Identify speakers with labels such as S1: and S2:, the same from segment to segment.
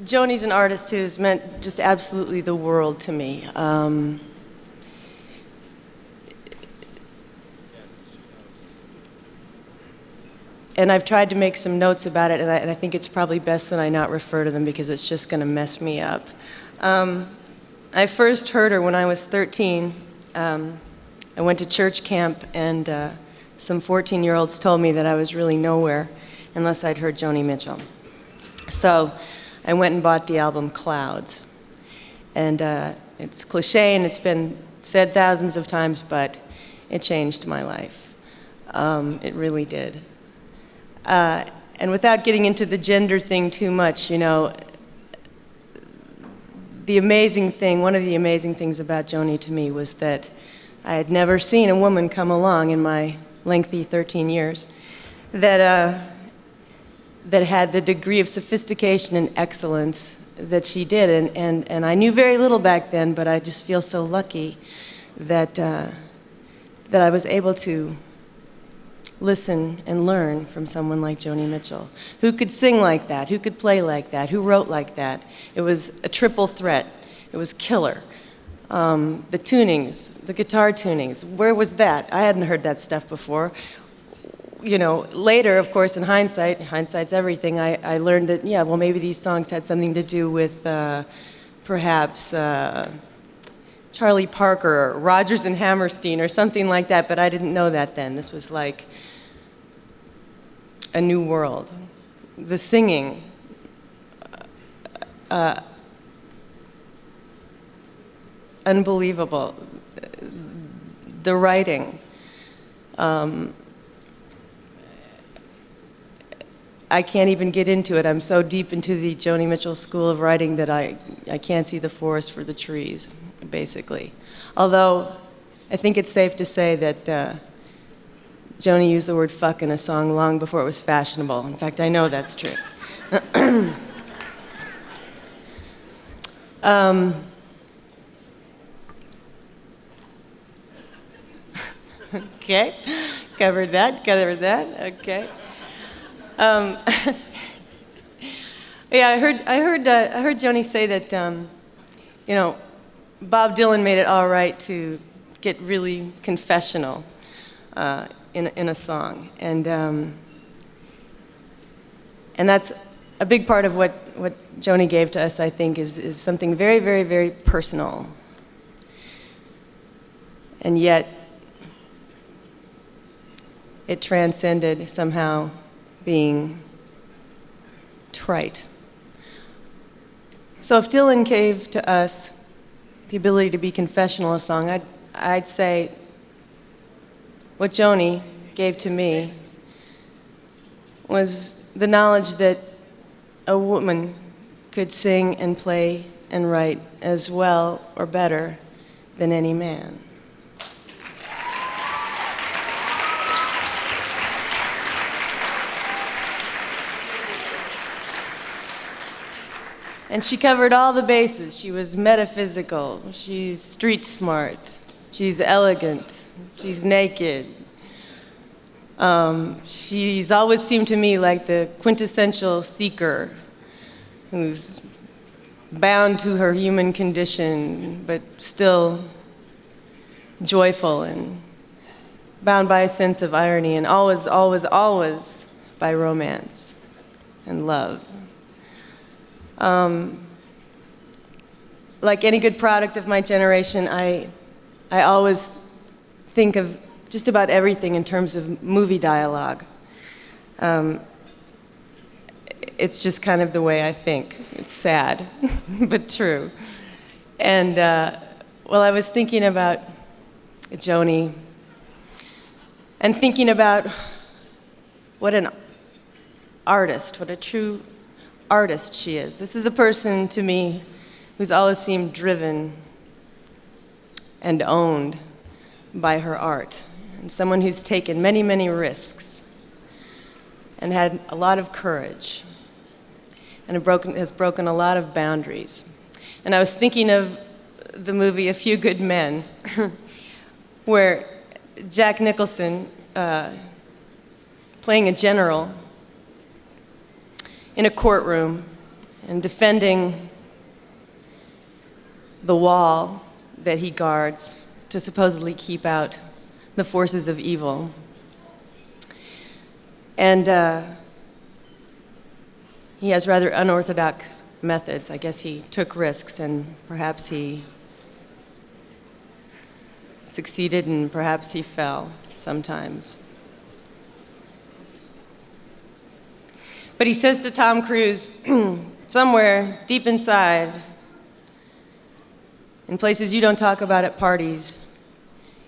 S1: Joni's an artist who has meant just absolutely the world to me. And I've tried to make some notes about it, and I think it's probably best that I not refer to them because it's just going to mess me up. I first heard her when I was 13. I went to church camp, and some 14-year-olds told me that I was really nowhere unless I'd heard Joni Mitchell. So I went and bought the album Clouds. And it's cliche, and it's been said thousands of times, but it changed my life. It really did. And without getting into the gender thing too much, you know, the amazing thing, one of the amazing things about Joni to me was that I had never seen a woman come along in my lengthy 13 years that had the degree of sophistication and excellence that she did. And I knew very little back then, but I just feel so lucky that I was able to listen and learn from someone like Joni Mitchell, who could sing like that, who could play like that, who wrote like that. It was a triple threat. It was killer. The tunings, the guitar tunings, where was that? I hadn't heard that stuff before. You know, later, of course, in hindsight's everything, I learned that, yeah, well, maybe these songs had something to do with perhaps Charlie Parker or Rodgers and Hammerstein or something like that, but I didn't know that then. This was like a new world. The singing, unbelievable. The writing, I can't even get into it. I'm so deep into the Joni Mitchell school of writing that I can't see the forest for the trees, basically. Although, I think it's safe to say that Joni used the word fuck in a song long before it was fashionable. In fact, I know that's true. Okay, covered that, okay. Yeah, I heard Joni say that, you know, Bob Dylan made it all right to get really confessional in a song, and that's a big part of what Joni gave to us. I think is something very, very, very personal, and yet it transcended somehow being trite. So if Dylan gave to us the ability to be confessional in a song, I'd say what Joni gave to me was the knowledge that a woman could sing and play and write as well or better than any man. And she covered all the bases. She was metaphysical, she's street smart, she's elegant, she's naked. She's always seemed to me like the quintessential seeker who's bound to her human condition, but still joyful and bound by a sense of irony, and always, always, always by romance and love. Like any good product of my generation, I always think of just about everything in terms of movie dialogue. It's just kind of the way I think. It's sad, but true. And well, I was thinking about Joni and thinking about what an artist, what a true artist she is. This is a person to me who's always seemed driven and owned by her art, and someone who's taken many, many risks and had a lot of courage and has broken a lot of boundaries. And I was thinking of the movie A Few Good Men, where Jack Nicholson, playing a general in a courtroom, and defending the wall that he guards to supposedly keep out the forces of evil. And he has rather unorthodox methods. I guess he took risks, and perhaps he succeeded, and perhaps he fell sometimes. But he says to Tom Cruise, somewhere deep inside, in places you don't talk about at parties,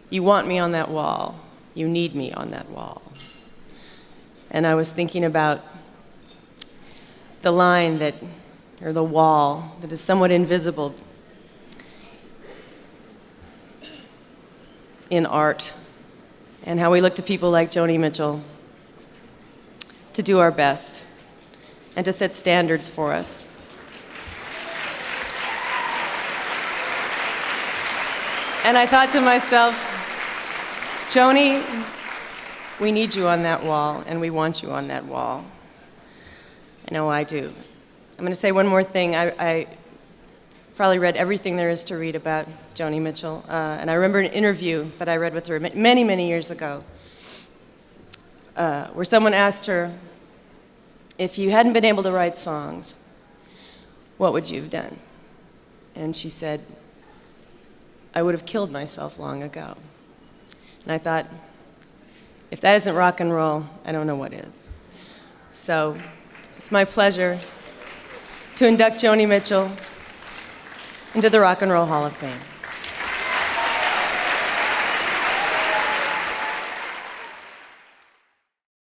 S1: you want me on that wall. You need me on that wall. And I was thinking about the line that, or the wall that is somewhat invisible in art, and how we look to people like Joni Mitchell to do our best and to set standards for us. And I thought to myself, Joni, we need you on that wall, and we want you on that wall. I know I do. I'm going to say one more thing. I probably read everything there is to read about Joni Mitchell, and I remember an interview that I read with her many, many years ago, where someone asked her, if you hadn't been able to write songs, what would you have done? And she said, I would have killed myself long ago. And I thought, if that isn't rock and roll, I don't know what is. So it's my pleasure to induct Joni Mitchell into the Rock and Roll Hall of Fame.